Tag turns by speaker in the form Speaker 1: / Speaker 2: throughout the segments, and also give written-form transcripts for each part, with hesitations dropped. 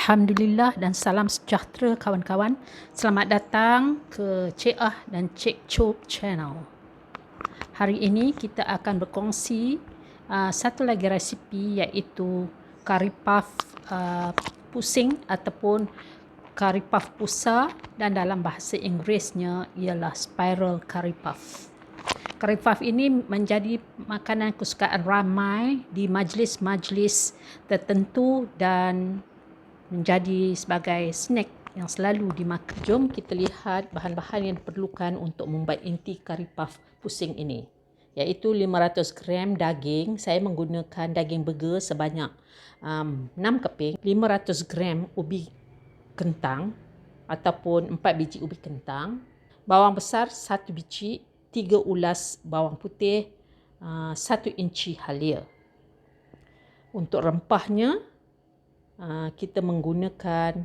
Speaker 1: Alhamdulillah dan salam sejahtera kawan-kawan. Selamat datang ke Cik Ah dan Cik Chop channel. Hari ini kita akan berkongsi satu lagi resipi, iaitu kari puff pusing ataupun kari puff pusa, dan dalam bahasa Inggerisnya ialah spiral curry puff. Curry puff ini menjadi makanan kesukaan ramai di majlis-majlis tertentu dan menjadi sebagai snack yang selalu dimakan. Jom kita lihat bahan-bahan yang diperlukan untuk membuat inti kari puff pusing ini. Iaitu 500 gram daging. Saya menggunakan daging burger sebanyak 6 keping. 500 gram ubi kentang ataupun 4 biji ubi kentang. Bawang besar 1 biji. 3 ulas bawang putih. 1 inci halia. Untuk rempahnya, kita menggunakan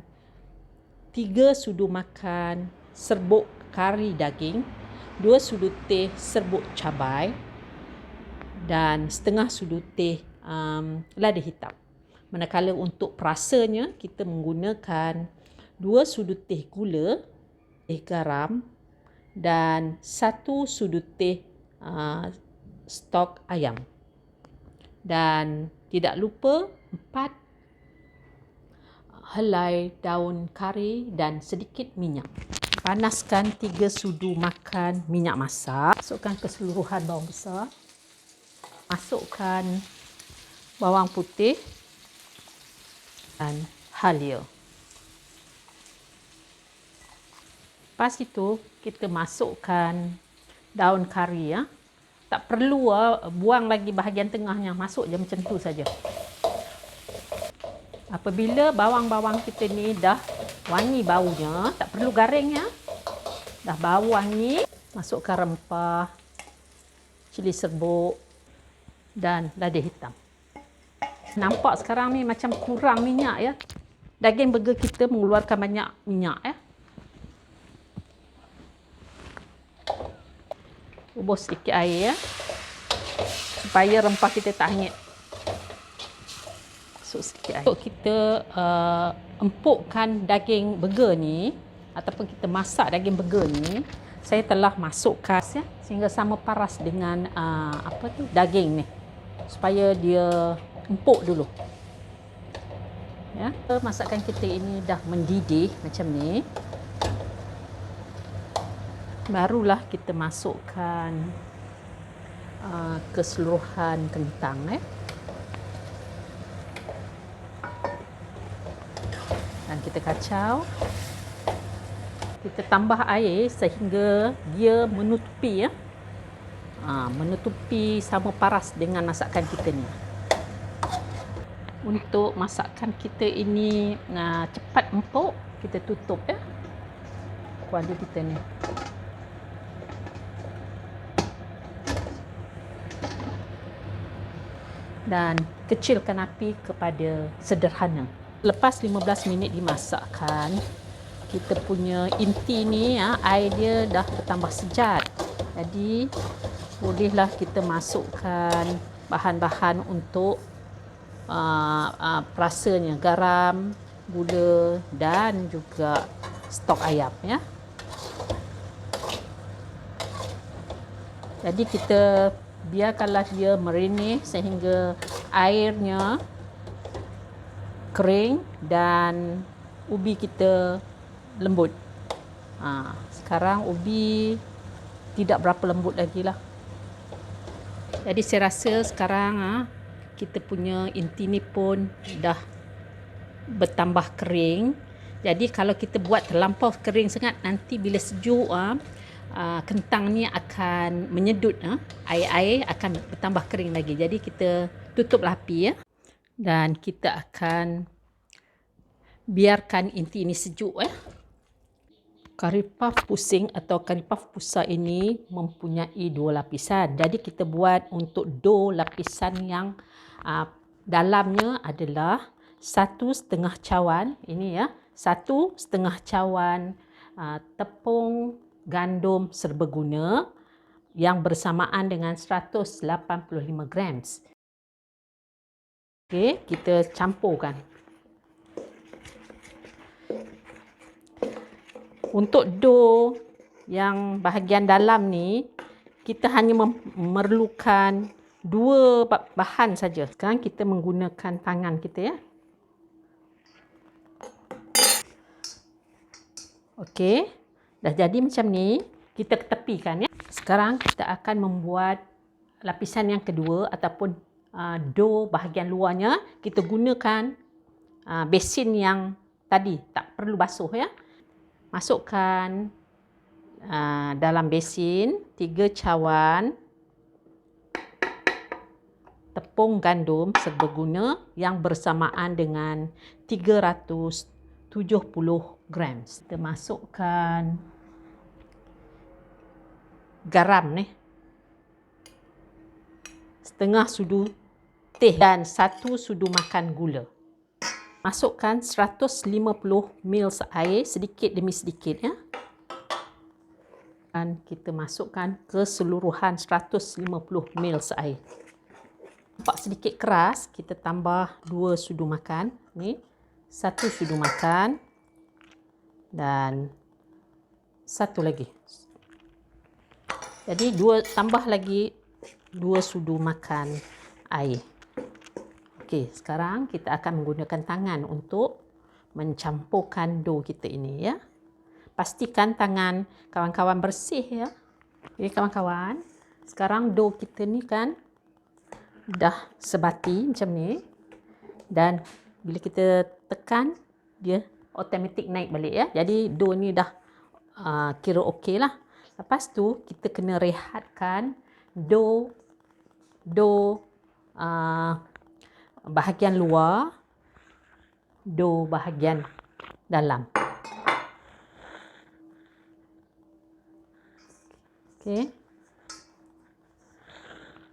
Speaker 1: 3 sudu makan serbuk kari daging, 2 sudu teh serbuk cabai dan setengah sudu teh lada hitam. Manakala untuk perasanya, kita menggunakan 2 sudu teh gula, garam dan 1 sudu teh stok ayam. Dan tidak lupa 4 helai daun kari dan sedikit minyak. Panaskan 3 sudu makan minyak masak. Masukkan keseluruhan bawang besar. Masukkan bawang putih dan halia. Lepas itu kita masukkan daun kari. Tak perlu buang lagi bahagian tengahnya. Masuk je macam tu saja. Apabila bawang-bawang kita ni dah wangi baunya, tak perlu garing ya. Dah bau wangi, masukkan rempah, cili serbuk dan lada hitam. Nampak sekarang ni macam kurang minyak ya. Daging burger kita mengeluarkan banyak minyak ya. Ubus sedikit air ya, supaya rempah kita tak hanyut. Untuk kita empukkan daging burger ni ataupun kita masak daging burger ni, saya telah masukkan ya, sehingga sama paras dengan daging ni, supaya dia empuk dulu. Ya, masakan kita ini dah mendidih macam ni. Barulah kita masukkan keseluruhan kentang ya. Dan kita kacau. Kita tambah air sehingga dia menutupi ya. Menutupi sama paras dengan masakan kita ni. Untuk masakan kita ini cepat empuk, kita tutup ya kuali kita ni. Dan kecilkan api kepada sederhana. Lepas 15 minit dimasakkan, kita punya inti ni air dia dah bertambah sejat. Jadi bolehlah kita masukkan bahan-bahan untuk perasanya, garam, gula dan juga stok ayam ya. Jadi kita biarkanlah dia merenih sehingga airnya kering dan ubi kita lembut. Sekarang ubi tidak berapa lembut lagi lah. Jadi saya rasa sekarang kita punya inti ni pun dah bertambah kering. Jadi kalau kita buat terlampau kering sangat, nanti bila sejuk kentang ni akan menyedut, air-air akan bertambah kering lagi. Jadi kita tutuplah api ya. Dan kita akan biarkan inti ini sejuk ya. Kari puff pusing atau kari puff pusa ini mempunyai 2 lapisan. Jadi kita buat untuk dough lapisan yang dalamnya adalah 1,5 cawan. Ini ya, 1,5 cawan tepung gandum serbaguna yang bersamaan dengan 185 gram. Okey, kita campurkan. Untuk dough yang bahagian dalam ni, kita hanya memerlukan 2 bahan saja. Sekarang kita menggunakan tangan kita ya. Okey, dah jadi macam ni, kita ketepikan ya. Sekarang kita akan membuat lapisan yang kedua ataupun dough bahagian luarnya. Kita gunakan besin yang tadi, tak perlu basuh ya. Masukkan dalam besin 3 cawan tepung gandum serbaguna yang bersamaan dengan 370 gram. Kita masukkan garam ni, setengah sudu teh dan 1 sudu makan gula. Masukkan 150 ml air sedikit demi sedikit ya. Dan kita masukkan keseluruhan 150 ml air. Nampak sedikit keras, kita tambah 2 sudu makan. Ni 1 sudu makan dan 1 lagi. Jadi tambah lagi 2 sudu makan air. Okey, sekarang kita akan menggunakan tangan untuk mencampurkan dough kita ini ya. Pastikan tangan kawan-kawan bersih ya. Okey kawan-kawan, sekarang dough kita ni kan dah sebati macam ni. Dan bila kita tekan, dia automatik naik balik ya. Jadi dough ni dah kira okey lah. Lepas tu kita kena rehatkan dough bahagian luar, dough bahagian dalam. Okey.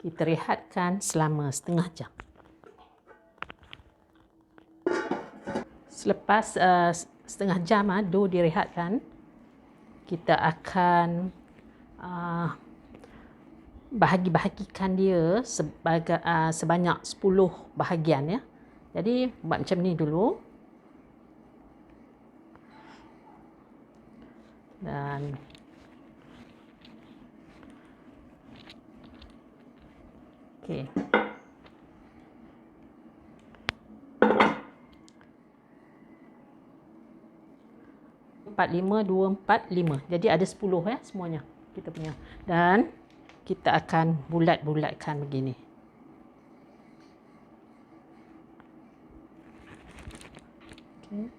Speaker 1: Kita rehatkan selama setengah jam. Selepas setengah jam dough direhatkan, kita akan bahagi-bahagikan dia sebanyak 10 bahagian ya. Jadi buat macam ni dulu. Dan okey. Empat, lima, 2, 4, 5. Jadi ada 10 ya semuanya kita punya. Dan kita akan bulat-bulatkan begini. Okay.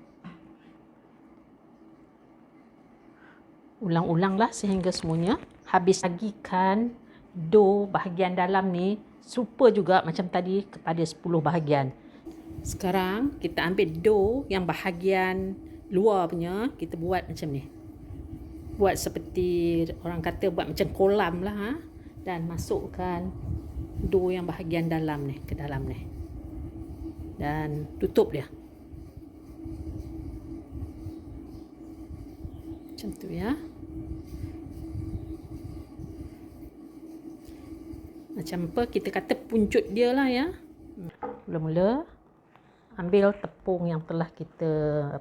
Speaker 1: Ulang-ulanglah sehingga semuanya habis. Bagikan dough bahagian dalam ni serupa juga macam tadi kepada 10 bahagian. Sekarang kita ambil dough yang bahagian luar punya, kita buat macam ni. Buat seperti orang kata buat macam kolam lah dan masukkan dough yang bahagian dalam ni ke dalam ni. Dan tutup dia. Macam tu ya. Macam apa kita kata puncut dia lah ya. Mula-mula ambil tepung yang telah kita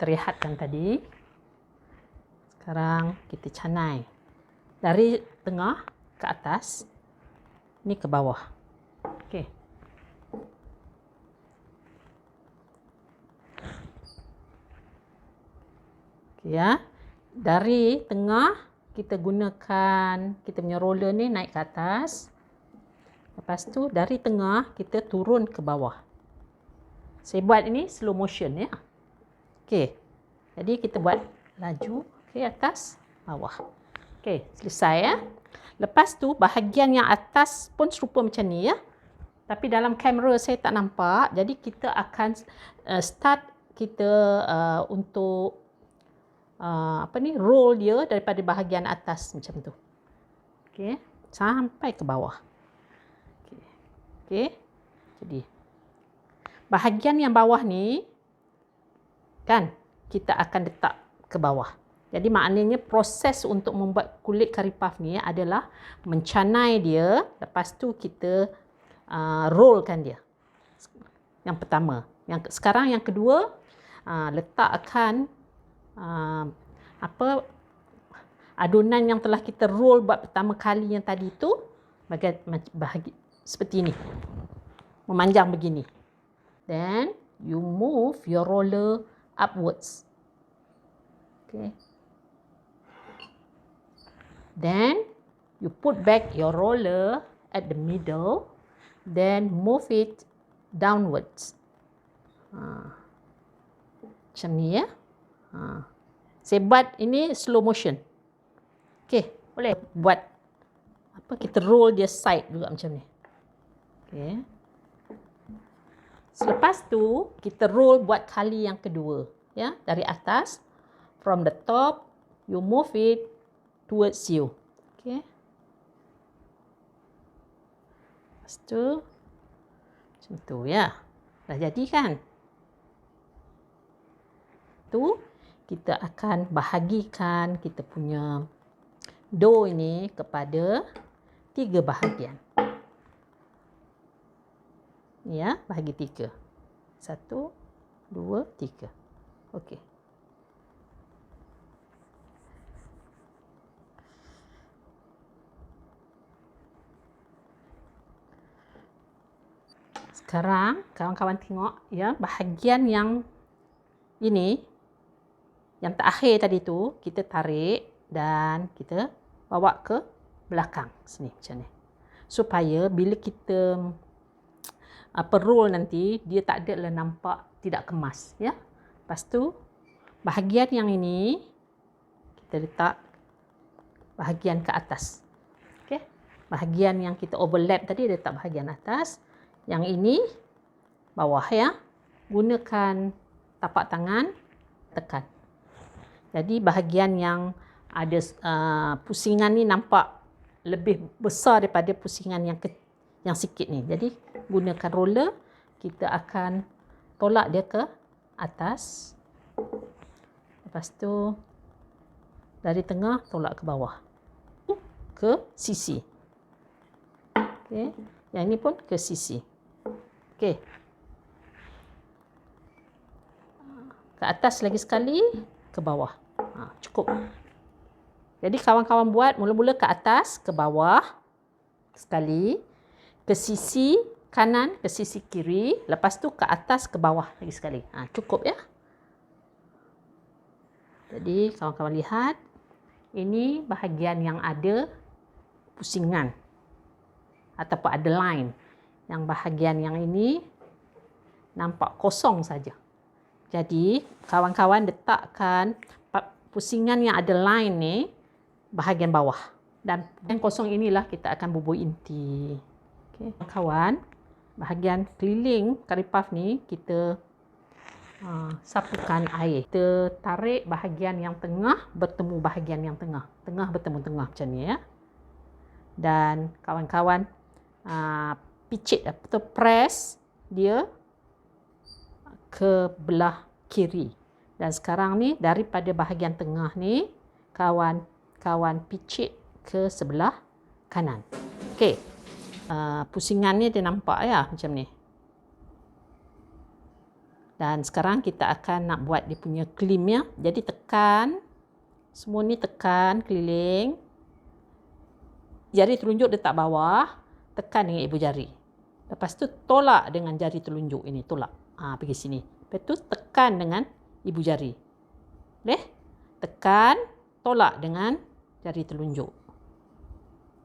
Speaker 1: rehatkan tadi. Sekarang kita canai dari tengah ke atas, ni ke bawah. Okey. Okey ya. Dari tengah kita gunakan kita punya roller ni naik ke atas. Lepas tu dari tengah kita turun ke bawah. Saya buat ini slow motion ya. Okey. Jadi kita buat laju, okey, atas, bawah. Okey, selesai ya. Lepas tu bahagian yang atas pun serupa macam ni ya. Tapi dalam kamera saya tak nampak. Jadi kita akan start kita untuk roll dia daripada bahagian atas macam tu. Okey, sampai ke bawah. Okey. Jadi bahagian yang bawah ni kan kita akan letak ke bawah. Jadi maknanya proses untuk membuat kulit kari puff ni adalah mencanai dia, lepas tu kita rollkan dia. Yang pertama. Sekarang yang kedua, letakkan adunan yang telah kita roll buat pertama kali yang tadi tu bahagi seperti ini, memanjang begini. Then you move your roller upwards. Okay. Then you put back your roller at the middle, then move it downwards. Macam ni ya. Saya buat ini slow motion. Okay, boleh buat kita roll dia side juga macam ni. Okay. Selepas tu kita roll buat kali yang kedua, ya, dari atas. From the top you move it towards you. Okay. Lepas tu macam tu ya. Dah jadi kan? Tu kita akan bahagikan kita punya dough ini kepada 3 bahagian. Ya, bahagi 3. 1, 2, 3. Okey. Sekarang kawan-kawan tengok ya, bahagian yang ini yang terakhir tadi tu kita tarik dan kita bawa ke belakang sini macam ni. Supaya bila kita roll nanti dia tak adalah nampak tidak kemas ya. Lepas tu bahagian yang ini kita letak bahagian ke atas. Okey. Bahagian yang kita overlap tadi letak bahagian atas. Yang ini bawah ya. Gunakan tapak tangan tekan. Jadi bahagian yang ada pusingan ni nampak lebih besar daripada pusingan yang sikit ni. Jadi gunakan roller, kita akan tolak dia ke atas. Lepas tu dari tengah tolak ke bawah. Ke sisi. Okey. Yang ini pun ke sisi. Okey. Ke atas lagi sekali, ke bawah. Cukup. Jadi kawan-kawan buat mula-mula ke atas, ke bawah sekali, ke sisi kanan, ke sisi kiri, lepas tu ke atas, ke bawah lagi sekali. Cukup ya. Jadi kawan-kawan lihat, ini bahagian yang ada pusingan ataupun ada line. Yang bahagian yang ini nampak kosong saja. Jadi kawan-kawan letakkan pusingan yang ada line ni bahagian bawah. Dan yang kosong inilah kita akan bubuh inti. Okay. Kawan, bahagian keliling curry puff ni kita sapukan air. Kita tarik bahagian yang tengah bertemu bahagian yang tengah. Tengah bertemu tengah macam ni ya. Dan kawan-kawan picit atau press dia ke belah kiri. Dan sekarang ni daripada bahagian tengah ni kawan picit ke sebelah kanan. Okey. Pusingan ni dia nampak ya macam ni. Dan sekarang kita akan nak buat dia punya klim ya. Jadi tekan semua ni, tekan keliling. Jari telunjuk letak bawah, tekan dengan ibu jari. Lepas tu tolak dengan jari telunjuk ini, tolak. Pergi sini. Lepas tu tekan dengan ibu jari. Boleh? Tekan, tolak dengan jari telunjuk.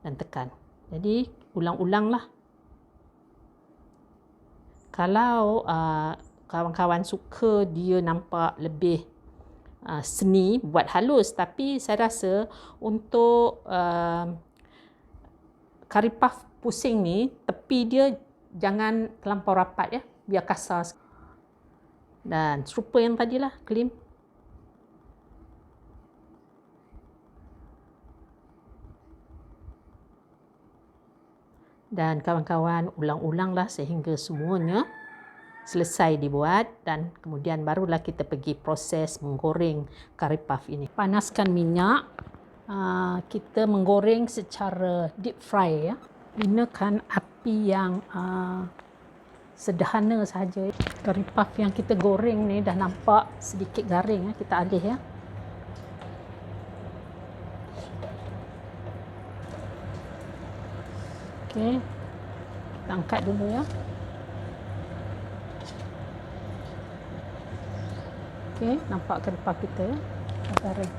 Speaker 1: Dan tekan. Jadi ulang-ulanglah. Kalau kawan-kawan suka dia nampak lebih seni, buat halus. Tapi saya rasa untuk curry puff pusing ni, tepi dia jangan terlampau rapat ya. Biar kasar. Dan serupa yang tadilah, klim. Dan kawan-kawan ulang-ulanglah sehingga semuanya selesai dibuat. Dan kemudian barulah kita pergi proses menggoreng curry puff ini. Panaskan minyak. Kita menggoreng secara deep fry ya. Gunakan api yang sederhana sahaja. Curry puff yang kita goreng ni dah nampak sedikit garing, kita alih ya. Okey, kita angkat dulu ya. Okey, nampak curry puff kita ya, dah garing.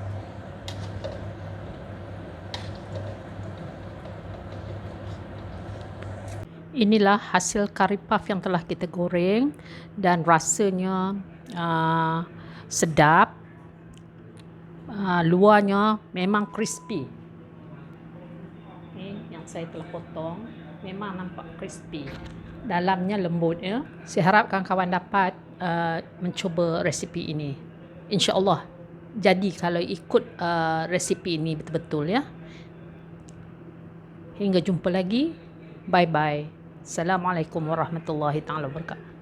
Speaker 1: Inilah hasil curry puff yang telah kita goreng dan rasanya sedap. Luarnya memang crispy. Ini yang saya telah potong memang nampak crispy. Dalamnya lembut ya. Saya harapkan kawan dapat mencuba resipi ini. InsyaAllah jadi kalau ikut resipi ini betul-betul ya. Hingga jumpa lagi. Bye-bye. Assalamualaikum warahmatullahi wabarakatuh.